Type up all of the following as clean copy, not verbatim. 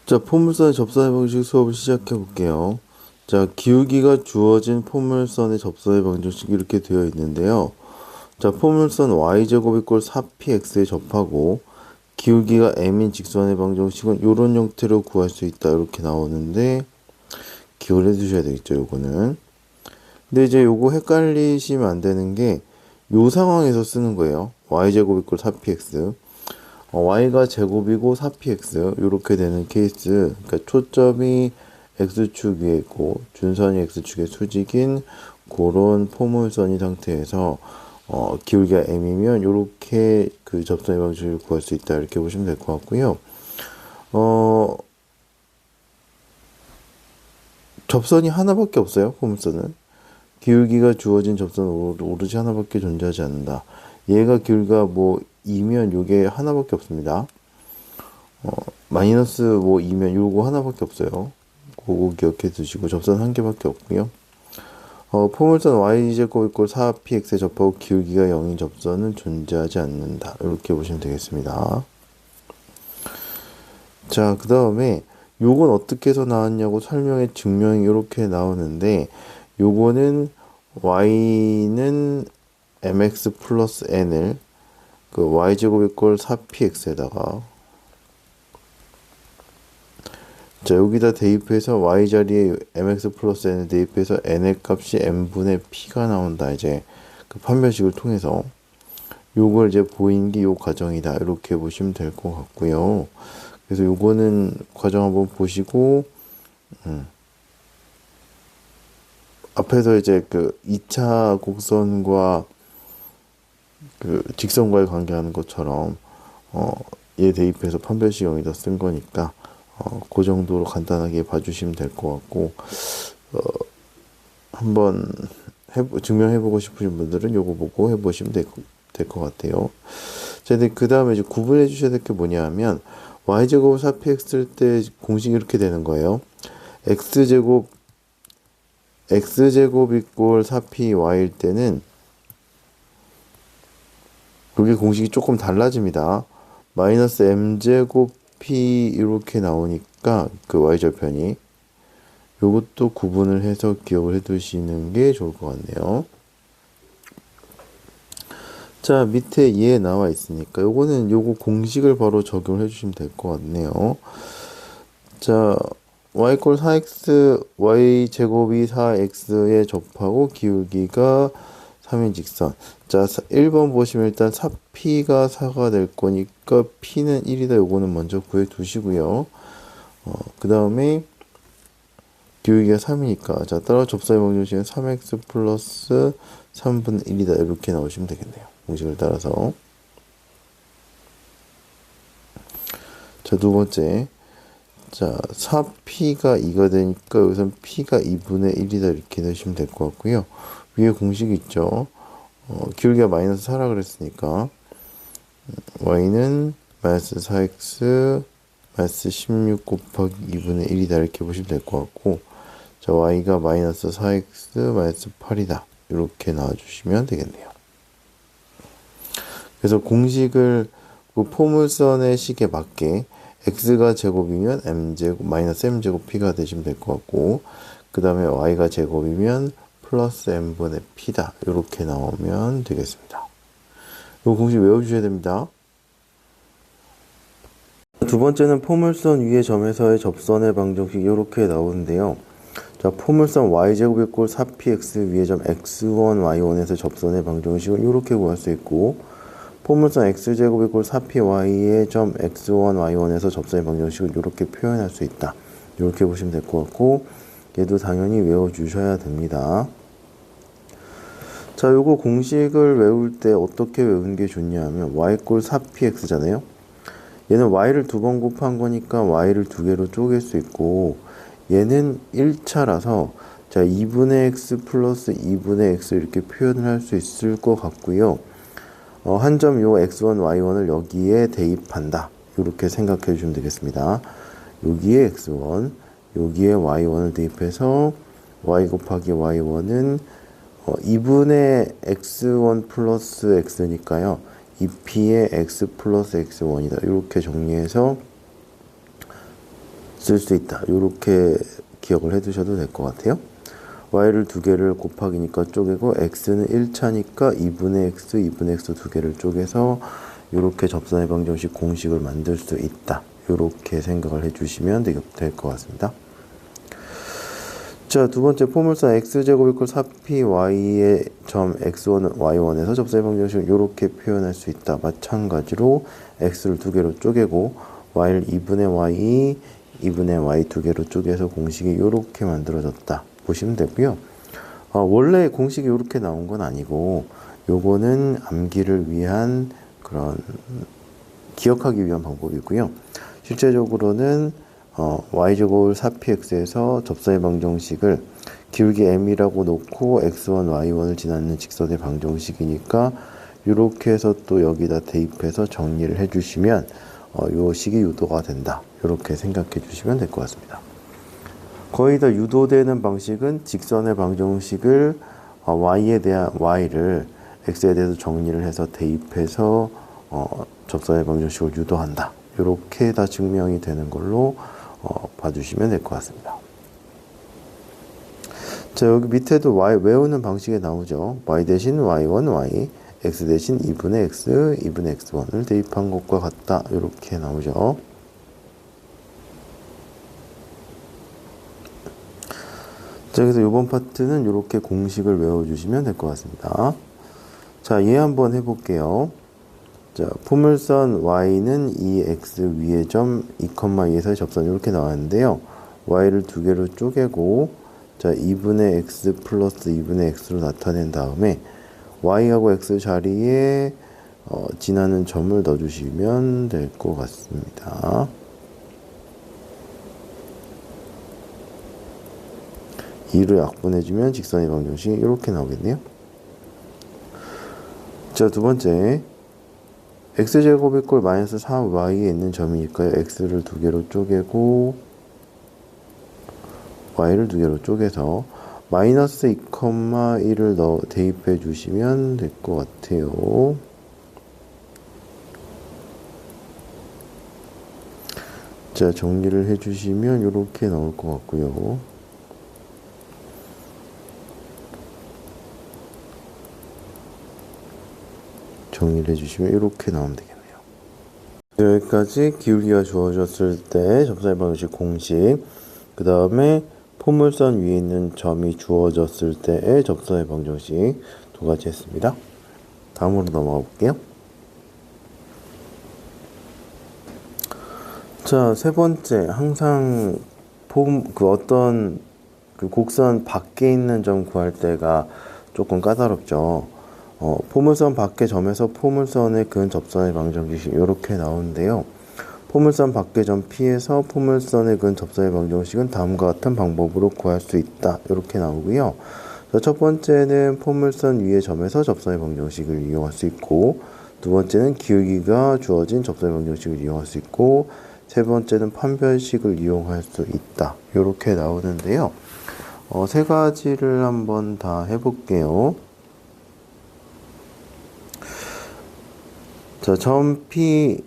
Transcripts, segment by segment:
자, 포물선의 접선의 방식 수업을 시작해 볼게요. 자, 기울기가 주어진 포물선의 접선의 방정식이 이렇게 되어 있는데요. 자, 포물선 y제곱 이꼴 4px에 접하고 기울기가 m인 직선의 방정식은 이런 형태로 구할 수 있다. 이렇게 나오는데 기억을 해두셔야 되겠죠, 요거는. 근데 이제 요거 헷갈리시면 안 되는 게 요 상황에서 쓰는 거예요. y제곱 이꼴 4px. y가 제곱이고 4px 이렇게 되는 케이스. 그러니까 초점이 x축 위에 있고 준선이 x축의 수직인 그런 포물선이 상태에서 기울기가 m이면 이렇게 그 접선의 방식을 구할 수 있다, 이렇게 보시면 될 것 같고요. 접선이 하나밖에 없어요. 포물선은 기울기가 주어진 접선 오로지 하나밖에 존재하지 않는다. 얘가 기울기가 뭐 2면 요게 하나밖에 없습니다. 마이너스 뭐 2면 요거 하나밖에 없어요. 그거 기억해 두시고 접선 한 개밖에 없고요. 포물선 y제곱 이꼴 4px에 접하고 기울기가 0인 접선은 존재하지 않는다. 이렇게 보시면 되겠습니다. 자, 그 다음에 요건 어떻게 해서 나왔냐고 설명의 증명이 이렇게 나오는데, 요거는 y는 mx 플러스 n을 그 y제곱 이꼴 4px에다가 자, 여기다 대입해서 y 자리에 mx 플러스 n을 대입해서 n의 값이 n분의 p가 나온다. 이제 그 판별식을 통해서 요걸 이제 보인 게 요 과정이다. 이렇게 보시면 될 것 같고요. 그래서 요거는 과정 한번 보시고 앞에서 이제 그 2차 곡선과 그 직선과의 관계하는 것처럼 얘 대입해서 판별식 0이다 쓴 거니까 그 정도로 간단하게 봐주시면 될 것 같고, 한번 증명해보고 싶으신 분들은 요거 보고 해보시면 될 것 같아요. 자, 근데 그 다음에 이제 구분해 주셔야 될 게 뭐냐 하면, y제곱 4px 쓸 때 공식이 이렇게 되는 거예요. x제곱 이꼴 4py일 때는 여기 공식이 조금 달라집니다. 마이너스 m제곱 p 이렇게 나오니까 그 y절편이 요것도 구분을 해서 기억을 해 두시는 게 좋을 것 같네요. 자, 밑에 얘 나와 있으니까 요거는 요거 공식을 바로 적용을 해 주시면 될 것 같네요. 자, y 꼴 4x, y 제곱이 4x에 접하고 기울기가 3인 직선. 자, 1번 보시면 일단 4p가 4가 될 거니까 p는 1이다. 요거는 먼저 구해 두시고요. 그 다음에 기울기가 3이니까 자, 따라 접선의 방정식은 3x 플러스 3분의 1이다. 이렇게 나오시면 되겠네요. 공식을 따라서. 자, 두 번째. 자, 4p가 2가 되니까 여기선 p가 2분의 1이다. 이렇게 넣으시면 될 것 같고요. 위에 공식이 있죠. 기울기가 마이너스 4라 그랬으니까 y는 마이너스 4x 마이너스 16 곱하기 2분의 1이다. 이렇게 보시면 될 것 같고, 자, y가 마이너스 4x 마이너스 8이다. 이렇게 나와주시면 되겠네요. 그래서 공식을 그 포물선의 식에 맞게 x가 제곱이면 m제곱 마이너스 m제곱 p가 되시면 될 것 같고, 그 다음에 y가 제곱이면 플러스 m분의 p다. 이렇게 나오면 되겠습니다. 이 공식 외워주셔야 됩니다. 두 번째는 포물선 위의 점에서의 접선의 방정식 이렇게 나오는데요. 자, 포물선 y제곱 이꼴 4px 위의 점 x1, y1에서 접선의 방정식을 이렇게 구할 수 있고, 포물선 x제곱 이꼴 4py의 점 x1, y1에서 접선의 방정식을 이렇게 표현할 수 있다. 이렇게 보시면 될 것 같고, 얘도 당연히 외워주셔야 됩니다. 자, 요거 공식을 외울 때 어떻게 외우는 게 좋냐 하면 y꼴 4px잖아요. 얘는 y를 두 번 곱한 거니까 y를 두 개로 쪼갤 수 있고, 얘는 1차라서 자, 2분의 x 플러스 2분의 x 이렇게 표현을 할 수 있을 것 같고요. 한 점 요 x1, y1을 여기에 대입한다. 이렇게 생각해 주시면 되겠습니다. 여기에 x1, 여기에 y1을 대입해서 y 곱하기 y1은 2분의 x1 플러스 x니까요. 2p의 x 플러스 x1이다. 이렇게 정리해서 쓸 수 있다. 이렇게 기억을 해 두셔도 될 것 같아요. y를 두 개를 곱하기니까 쪼개고 x는 1차니까 2분의 x, 2분의 x 두 개를 쪼개서 이렇게 접선의 방정식 공식을 만들 수 있다. 이렇게 생각을 해주시면 될 것 같습니다. 자, 두 번째 포물선 x제곱 이퀄 4py의 점 x1, y1에서 접선의 방정식을 이렇게 표현할 수 있다. 마찬가지로 x를 두 개로 쪼개고 y를 2분의 y, 2분의 y 두 개로 쪼개서 공식이 이렇게 만들어졌다. 보시면 되고요. 원래 공식이 이렇게 나온 건 아니고 요거는 암기를 위한 그런 기억하기 위한 방법이고요. 실제적으로는 y제곱을 4px에서 접선의 방정식을 기울기 m이라고 놓고 x1, y1을 지나는 직선의 방정식이니까 이렇게 해서 또 여기다 대입해서 정리를 해주시면 요 식이 유도가 된다. 이렇게 생각해 주시면 될 것 같습니다. 거의 다 유도되는 방식은 직선의 방정식을 y에 대한 y를 x에 대해서 정리를 해서 대입해서 접선의 방정식을 유도한다. 이렇게 다 증명이 되는 걸로 봐주시면 될 것 같습니다. 자, 여기 밑에도 y 외우는 방식에 나오죠. y 대신 y1, y, x 대신 2분의 x, 2분의 x1을 대입한 것과 같다. 이렇게 나오죠. 자, 그래서 이번 파트는 이렇게 공식을 외워주시면 될 것 같습니다. 자, 얘 한번 해볼게요. 자, 포물선 y는 2x 위의 점 2,2에서의 접선 이렇게 나왔는데요. y를 두 개로 쪼개고 자, 2분의 x 플러스 2분의 x로 나타낸 다음에 y하고 x 자리에 지나는 점을 넣어주시면 될 것 같습니다. 2로 약분해주면 직선의 방정식이 이렇게 나오겠네요. 자, 두 번째 x제곱 이꼴 마이너스 4y에 있는 점이니까요. x를 두 개로 쪼개고 y를 두 개로 쪼개서 마이너스 2,1을 대입해 주시면 될 것 같아요. 자, 정리를 해 주시면 이렇게 나올 것 같고요. 정리를 해주시면 이렇게 나오면 되겠네요. 여기까지 기울기가 주어졌을 때 접선의 방정식 공식, 그 다음에 포물선 위에 있는 점이 주어졌을 때의 접선의 방정식 두 가지 했습니다. 다음으로 넘어가 볼게요. 자, 세 번째, 항상 어떤 곡선 밖에 있는 점 구할 때가 조금 까다롭죠. 포물선 밖의 점에서 포물선에 그은 접선의 방정식이 이렇게 나오는데요. 포물선 밖의 점 P에서 포물선에 그은 접선의 방정식은 다음과 같은 방법으로 구할 수 있다. 이렇게 나오고요. 첫 번째는 포물선 위의 점에서 접선의 방정식을 이용할 수 있고, 두 번째는 기울기가 주어진 접선의 방정식을 이용할 수 있고, 세 번째는 판별식을 이용할 수 있다. 이렇게 나오는데요. 세 가지를 한번 다 해볼게요. 자, 점 P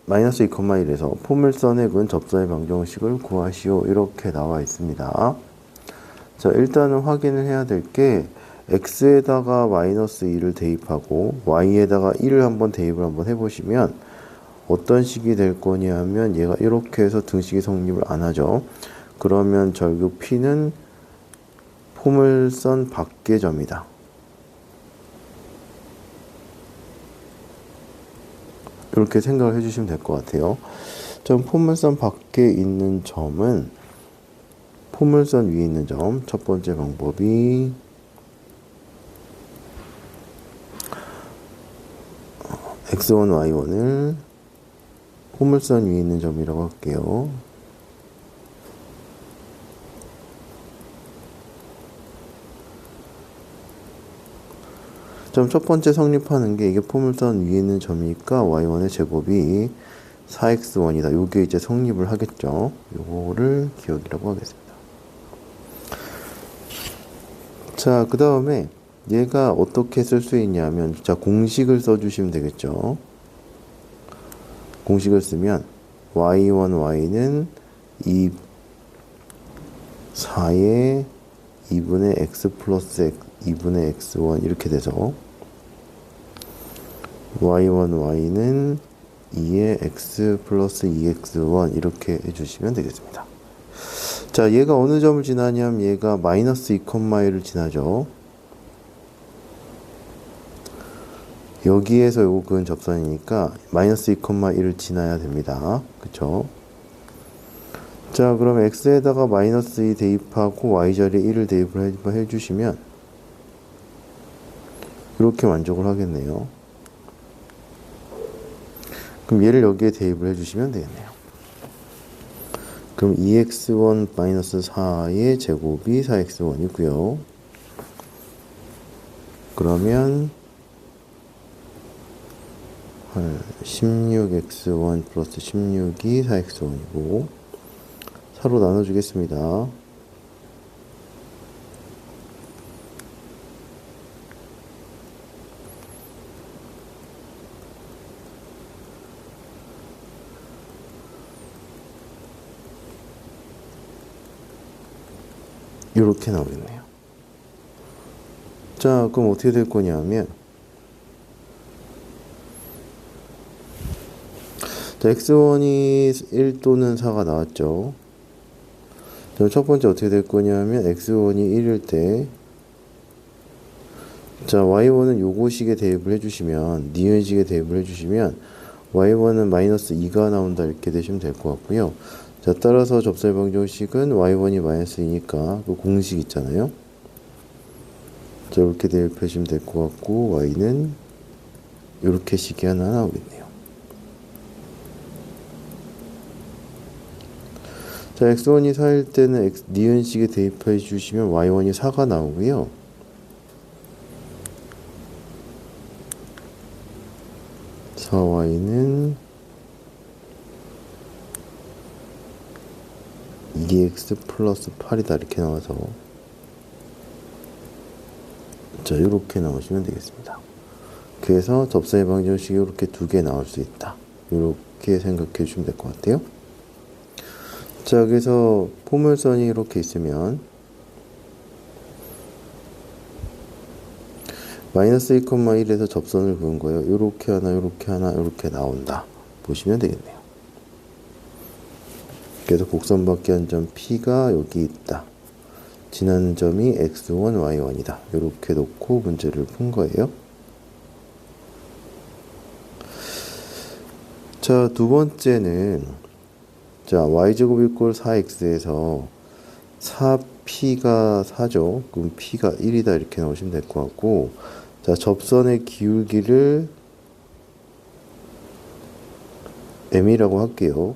마이너스 2,1에서 포물선에 그은 접선의 방정식을 구하시오. 이렇게 나와 있습니다. 자, 일단은 확인을 해야 될 게 x에다가 마이너스 2를 대입하고 y에다가 1을 한번 대입을 한번 해보시면 어떤 식이 될 거냐 하면 얘가 이렇게 해서 등식이 성립을 안 하죠. 그러면 결국 P는 포물선 밖의 점이다. 이렇게 생각을 해주시면 될 것 같아요. 전 포물선 밖에 있는 점은 포물선 위에 있는 점, 첫 번째 방법이 x1, y1을 포물선 위에 있는 점이라고 할게요. 첫 번째 성립하는 게 이게 포물선 위에 있는 점이니까 y1의 제곱이 4x1이다. 요게 이제 성립을 하겠죠. 요거를 기억이라고 하겠습니다. 자, 그 다음에 얘가 어떻게 쓸 수 있냐면, 자, 공식을 써주시면 되겠죠. 공식을 쓰면 y1, y는 4의 2분의 x 플러스 2분의 x1 이렇게 돼서 y1, y는 2의 x 플러스 2x1 이렇게 해주시면 되겠습니다. 자, 얘가 어느 점을 지나냐면 얘가 마이너스 2,1을 지나죠. 여기에서 요거 그은 접선이니까 마이너스 2,1을 지나야 됩니다. 그쵸? 자, 그럼 x에다가 마이너스 2 대입하고 y 자리에 1을 대입을 해주시면 이렇게 만족을 하겠네요. 그럼 얘를 여기에 대입을 해주시면 되겠네요. 그럼 2x1 마이너스 4의 제곱이 4x1이고요. 그러면 16x1 플러스 16이 4x1이고 4로 나눠주겠습니다. 이렇게 나오겠네요. 자, 그럼 어떻게 될 거냐면 자, x1이 1 또는 4가 나왔죠. 그럼 첫 번째 어떻게 될 거냐면 x1이 1일 때 자, y1은 요거식에 대입을 해주시면 니은식에 대입을 해주시면 y1은 마이너스 2가 나온다 이렇게 되시면 될 것 같고요. 자, 따라서 접선의 방정식은 y1이 마이너스 2니까 그 공식 있잖아요. 자, 이렇게 대입하시면 될 것 같고 y는 이렇게 식이 하나 나오겠네요. 자, x1이 4일 때는 니은식에 대입해 주시면 y1이 4가 나오고요. y는 2x 플러스 8이다 이렇게 나와서 자, 이렇게 나오시면 되겠습니다. 그래서 접선의 방정식이 이렇게 두 개 나올 수 있다. 이렇게 생각해 주시면 될 것 같아요. 자, 그래서 포물선이 이렇게 있으면 마이너스 2,1에서 접선을 그은 거예요. 요렇게 하나, 요렇게 하나, 요렇게 나온다. 보시면 되겠네요. 그래서 곡선밖에 한 점 P가 여기 있다. 지나는 점이 x1, y1이다. 요렇게 놓고 문제를 푼 거예요. 자, 두 번째는 자, y제곱 이꼴 4x에서 4p가 4죠. 그럼 p가 1이다 이렇게 나오시면 될 것 같고 자, 접선의 기울기를 m이라고 할게요.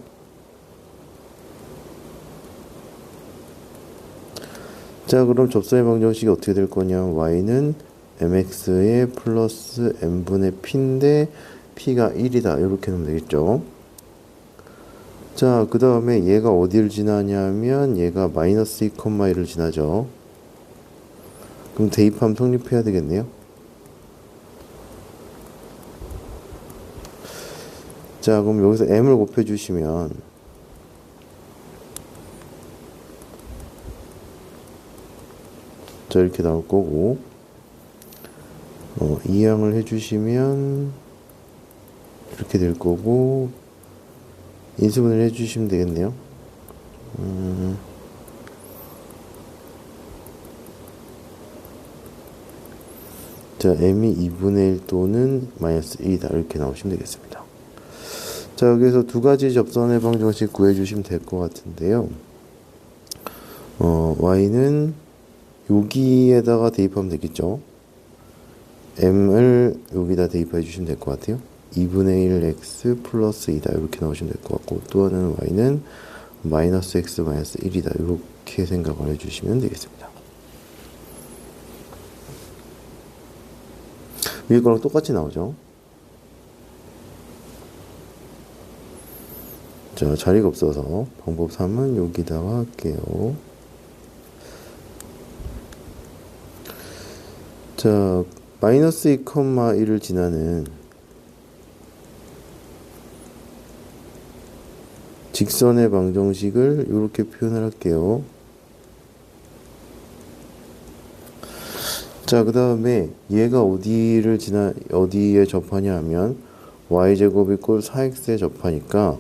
자, 그럼 접선의 방정식이 어떻게 될 거냐면 y는 mx의 플러스 m분의 p인데 p가 1이다 이렇게 놓으면 되겠죠. 자, 그 다음에 얘가 어디를 지나냐면 얘가 마이너스 2,1을 지나죠. 그럼 대입하면 성립해야 되겠네요. 자, 그럼 여기서 m을 곱해주시면 자, 이렇게 나올 거고 이항을 해주시면 이렇게 될 거고 인수분해를 해주시면 되겠네요. 자, m이 2분의 1 또는 마이너스 1이다 이렇게 나오시면 되겠습니다. 자, 여기서 두 가지 접선의 방정식 구해주시면 될 것 같은데요. y는 여기에다가 대입하면 되겠죠. m을 여기다 대입해 주시면 될 것 같아요. 2분의 1 x 플러스 2다 이렇게 나오시면 될 것 같고 또 하나는 y는 마이너스 x 마이너스 1이다 이렇게 생각을 해주시면 되겠습니다. 위에 거랑 똑같이 나오죠. 자, 자리가 없어서 방법 3은 여기다가 할게요. 자, 마이너스 2,1을 지나는 직선의 방정식을 이렇게 표현을 할게요. 자, 그 다음에 얘가 어디에 접하냐 하면 y제곱 이꼴 4x에 접하니까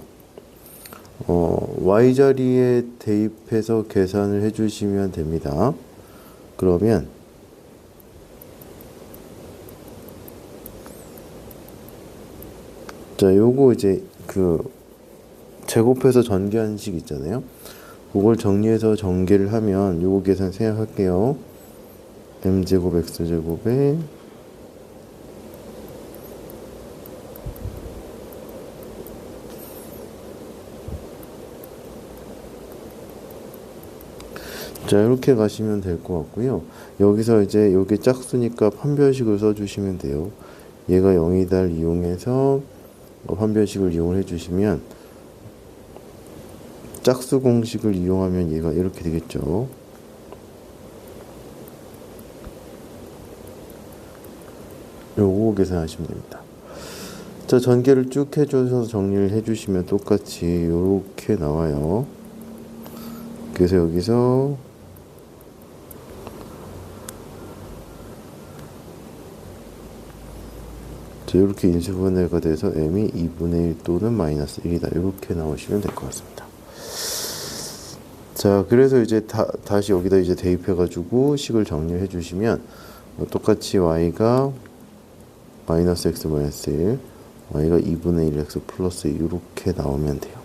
y자리에 대입해서 계산을 해주시면 됩니다. 그러면 자, 요거 이제 제곱해서 전개하는 식 있잖아요. 그걸 정리해서 전개를 하면 요거 계산 생각할게요. m제곱 x제곱에 자, 이렇게 가시면 될 것 같고요. 여기서 이제 요게 짝수니까 판별식을 써주시면 돼요. 얘가 0이다를 이용해서 판별식을 이용을 해주시면 짝수 공식을 이용하면 얘가 이렇게 되겠죠. 요거 계산하시면 됩니다. 자, 전개를 쭉 해줘서 정리를 해주시면 똑같이 요렇게 나와요. 그래서 여기서 자, 이렇게 인수분해가 돼서 m이 2분의 1 또는 마이너스 1이다. 이렇게 나오시면 될 것 같습니다. 자, 그래서 이제 다시 여기다 이제 대입해가지고 식을 정리해 주시면 똑같이 y가 마이너스 x 마이너스 1, y가 2분의 1 x 플러스 2 이렇게 나오면 돼요.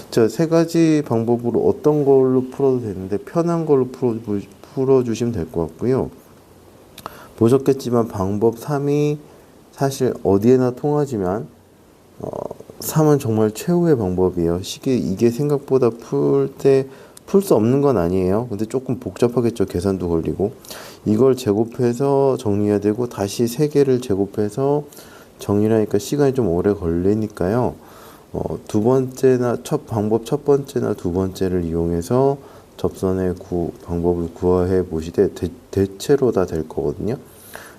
자, 세 가지 방법으로 어떤 걸로 풀어도 되는데 편한 걸로 풀어주시면 될 것 같고요. 보셨겠지만 방법 3이 사실 어디에나 통하지만 3은 정말 최후의 방법이에요. 이게 생각보다 풀 수 없는 건 아니에요. 근데 조금 복잡하겠죠. 계산도 걸리고. 이걸 제곱해서 정리해야 되고 다시 3개를 제곱해서 정리를 하니까 시간이 좀 오래 걸리니까요. 방법 첫 번째나 두 번째를 이용해서 접선의 방법을 구해 보시되 대체로 다 될 거거든요.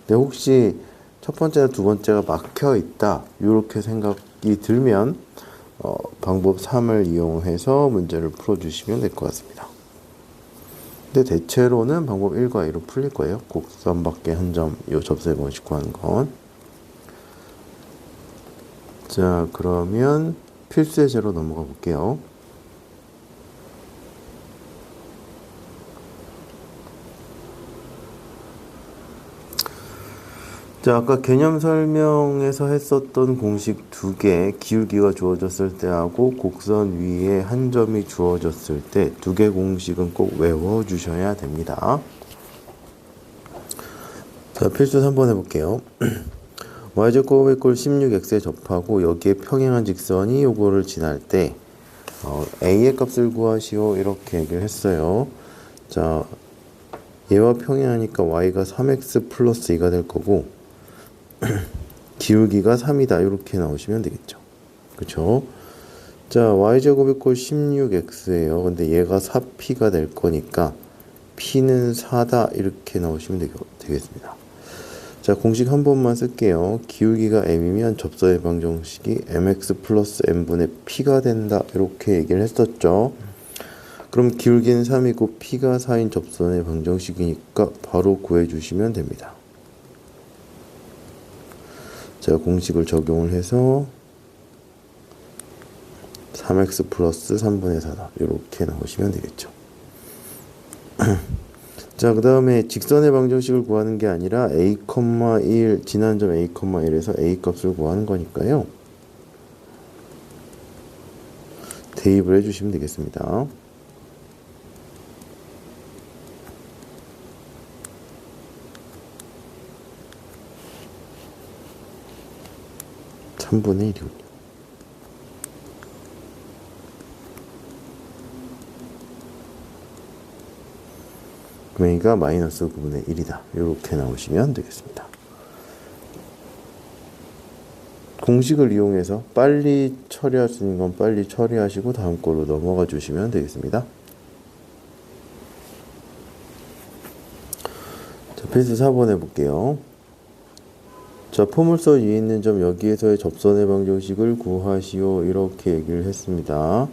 근데 혹시 첫 번째나 두 번째가 막혀 있다 이렇게 생각이 들면 방법 3을 이용해서 문제를 풀어주시면 될 것 같습니다. 근데 대체로는 방법 1과 2로 풀릴 거예요. 곡선밖에 한 점 요 접선의 방식 구하는 건. 자, 그러면 필수 예제로 넘어가 볼게요. 자, 아까 개념 설명에서 했었던 공식 2개, 기울기가 주어졌을 때하고 곡선 위에 한 점이 주어졌을 때 2개 공식은 꼭 외워주셔야 됩니다. 자, 필수 3번 해볼게요. y제곱 이꼴 16x에 접하고 여기에 평행한 직선이 요거를 지날 때 a의 값을 구하시오 이렇게 얘기를 했어요. 자, 얘와 평행하니까 y가 3x 플러스 2가 될 거고 기울기가 3이다 이렇게 나오시면 되겠죠. 그쵸? 자, y제곱 이꼴 16x예요. 근데 얘가 4p가 될 거니까 p는 4다 이렇게 나오시면 되겠습니다. 자, 공식 한 번만 쓸게요. 기울기가 m이면 접선의 방정식이 mx 플러스 m분의 p가 된다 이렇게 얘기를 했었죠. 그럼 기울기는 3이고 p가 4인 접선의 방정식이니까 바로 구해주시면 됩니다. 자, 공식을 적용을 해서 3x 플러스 3분의 4다 이렇게 나오시면 되겠죠. 자, 그 다음에 직선의 방정식을 구하는 게 아니라 a,1 지난 점 a,1에서 a 값을 구하는 거니까요. 대입을 해주시면 되겠습니다. (3분의 1이군요) 그럼 A가 마이너스 9분의 1이다. 이렇게 나오시면 되겠습니다. 공식을 이용해서 빨리 처리할 수 있는 건 빨리 처리하시고 다음 걸로 넘어가 주시면 되겠습니다. 자, 필수 4번 해볼게요. 자, 포물선 위에 있는 점 여기에서의 접선의 방정식을 구하시오. 이렇게 얘기를 했습니다.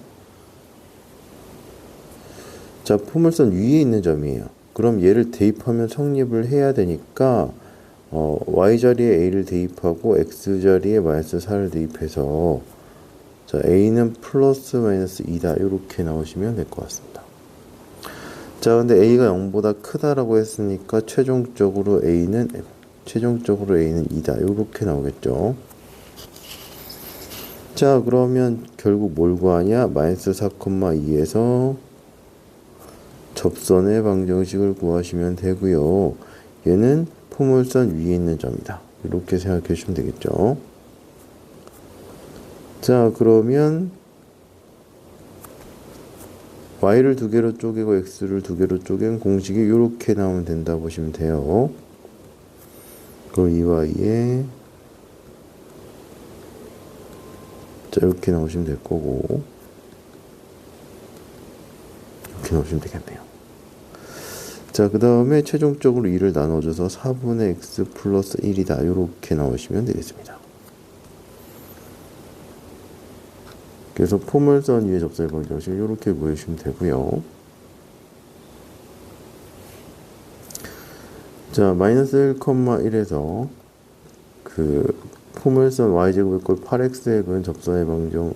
자, 포물선 위에 있는 점이에요. 그럼 얘를 대입하면 성립을 해야 되니까 y자리에 a를 대입하고 x자리에 마이너스 4를 대입해서 자, a는 플러스 마이너스 2다. 이렇게 나오시면 될 것 같습니다. 자, 근데 a가 0보다 크다라고 했으니까 최종적으로 a는 2다. 이렇게 나오겠죠. 자, 그러면 결국 뭘 구하냐? 마이너스 4,2에서 접선의 방정식을 구하시면 되고요. 얘는 포물선 위에 있는 점이다. 이렇게 생각해 주시면 되겠죠. 자, 그러면 y를 두 개로 쪼개고 x를 두 개로 쪼갠 공식이 이렇게 나오면 된다 보시면 돼요. 그럼 2y에 자, 이렇게 나오시면 될 거고 이렇게 나오시면 되겠네요. 자, 그 다음에 최종적으로 2를 나눠줘서 4분의 x 플러스 1이다. 이렇게 나오시면 되겠습니다. 그래서 포물선 위에 접선의 방정식을 이렇게 구해주시면 되고요. 자, 마이너스 1,1에서 그 포물선 y제곱 이꼴 8x의 근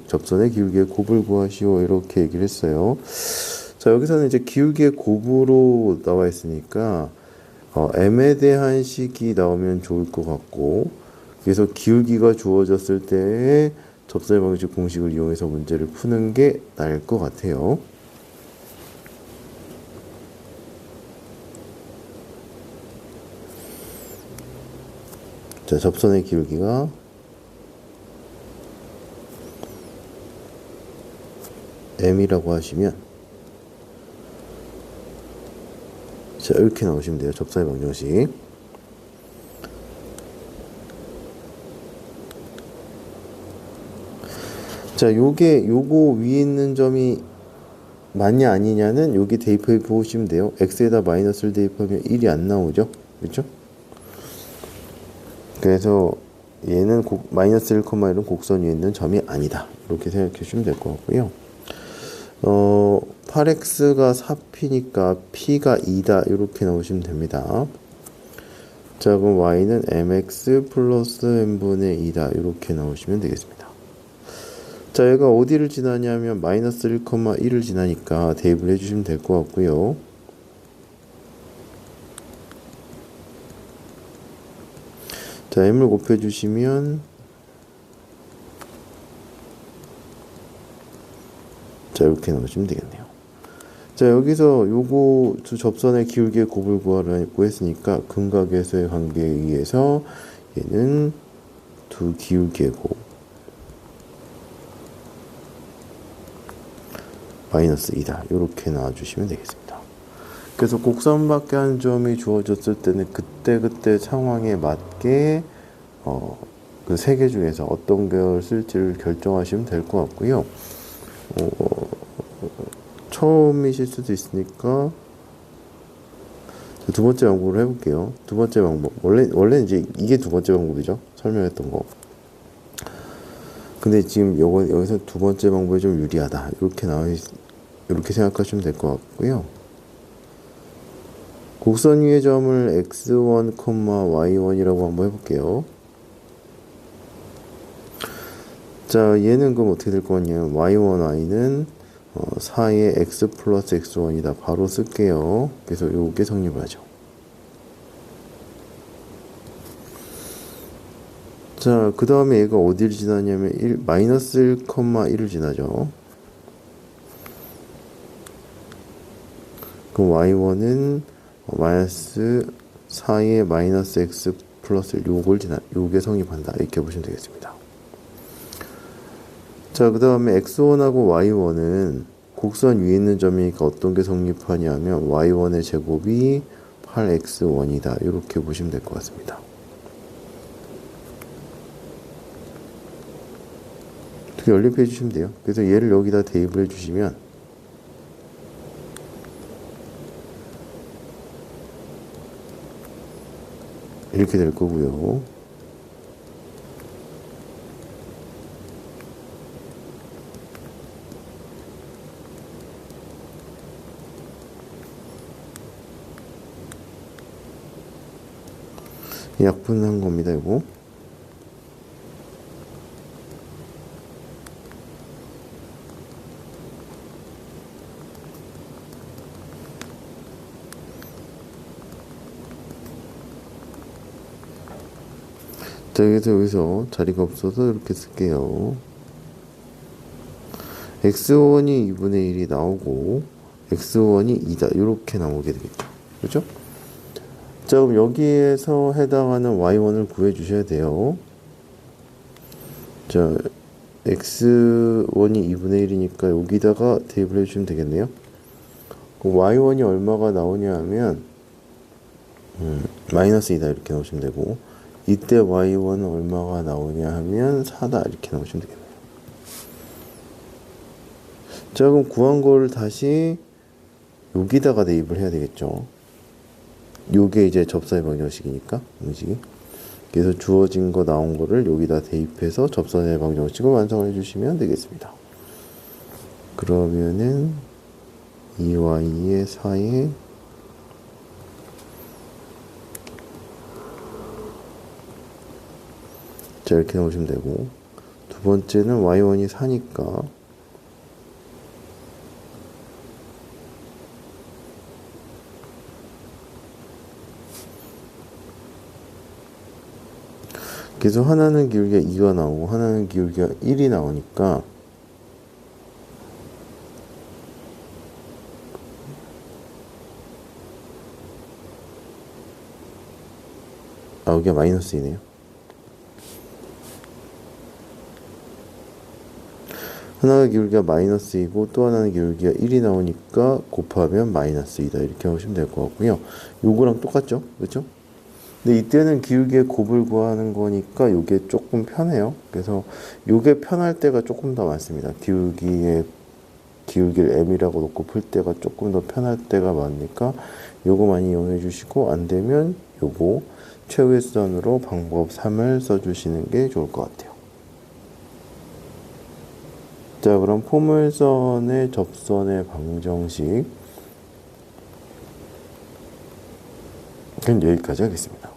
접선의 기울기의 곱을 구하시오. 이렇게 얘기를 했어요. 자, 여기서는 이제 기울기의 곱으로 나와 있으니까 m에 대한 식이 나오면 좋을 것 같고, 그래서 기울기가 주어졌을 때의 접선의 방정식 공식을 이용해서 문제를 푸는 게 나을 것 같아요. 자, 접선의 기울기가 m이라고 하시면 자, 이렇게 나오시면 돼요. 접선의 방정식. 자, 요거 위에 있는 점이 맞냐 아니냐는 여기 대입해 보시면 돼요. x에다 마이너스를 대입하면 1이 안 나오죠. 그렇죠? 그래서 얘는 마이너스 1,1은 곡선 위에 있는 점이 아니다. 이렇게 생각해 주시면 될 것 같고요. 8x가 4p니까 p가 2다. 이렇게 나오시면 됩니다. 자, 그럼 y는 mx 플러스 n분의 2다. 이렇게 나오시면 되겠습니다. 자, 얘가 어디를 지나냐면 마이너스 1,1을 지나니까 대입을 해주시면 될 것 같고요. 자, m을 곱해주시면 자, 이렇게 나오시면 되겠네요. 자, 여기서 요거 두 접선의 기울기의 곱을 구하라고 했으니까 근각에서의 관계에 의해서 얘는 두 기울기의 곱 마이너스 2다. 이렇게 나와주시면 되겠습니다. 그래서 곡선밖에 한 점이 주어졌을 때는 그때 상황에 맞게 그 세 개 중에서 어떤 걸 쓸지를 결정하시면 될 것 같고요. 처음이실 수도 있으니까 두 번째 방법으로 해볼게요. 두 번째 방법. 원래 이제 이게 두 번째 방법이죠. 설명했던 거. 근데 지금 여기서 두 번째 방법이 좀 유리하다. 이렇게 생각하시면 될 것 같고요. 곡선 위의 점을 x1, y1이라고 한번 해볼게요. 자, 얘는 그럼 어떻게 될 거냐면 y1, y는 4의 x 플러스 x1이다. 바로 쓸게요. 그래서 요게 성립을 하죠. 자, 그 다음에 얘가 어디를 지나냐면 마이너스 1,1을 지나죠. 그럼 y1은 마이너스 4의 마이너스 x 플러스 요게 성립한다. 이렇게 보시면 되겠습니다. 자, 그 다음에 x1하고 y1은 곡선 위에 있는 점이니까 어떤 게 성립하냐면 y1의 제곱이 8x1이다. 이렇게 보시면 될 것 같습니다. 어떻게 연립해 주시면 돼요. 그래서 얘를 여기다 대입을 해주시면 이렇게 될 거고요. 약분한 겁니다, 이거. 자, 그래서 여기서 자리가 없어서 이렇게 쓸게요. x1이 2분의 1이 나오고 x1이 2다 이렇게 나오게 되겠죠. 그렇죠? 자, 그럼 여기에서 해당하는 y1을 구해 주셔야 돼요. 자, x1이 2분의 1이니까 여기다가 대입을 해주시면 되겠네요. y1이 얼마가 나오냐 하면 마이너스 2다 이렇게 넣으시면 되고, 이때 y1은 얼마가 나오냐 하면 4다 이렇게 넣으시면 되겠네요. 자, 그럼 구한 거를 다시 여기다가 대입을 해야 되겠죠. 요게 이제 접선의 방정식이니까 음식이. 그래서 주어진 거 나온 거를 여기다 대입해서 접선의 방정식을 완성해 주시면 되겠습니다. 그러면은 2y의 4에 자, 이렇게 넣으시면 되고, 두 번째는 y1이 4니까 그래서 하나는 기울기가 2가 나오고 하나는 기울기가 1이 나오니까 여기가 마이너스 2네요. 하나가 기울기가 마이너스 2고 또 하나는 기울기가 1이 나오니까 곱하면 마이너스 2다 이렇게 하시면 될 것 같고요. 요거랑 똑같죠? 그렇죠? 근데 이때는 기울기의 곱을 구하는 거니까 요게 조금 편해요. 그래서 요게 편할 때가 조금 더 많습니다. 기울기를 m이라고 놓고 풀 때가 조금 더 편할 때가 많으니까 요거 많이 이용해 주시고, 안 되면 요거 최후의 수단으로 방법 3을 써주시는 게 좋을 것 같아요. 자, 그럼 포물선의 접선의 방정식 여기까지 하겠습니다.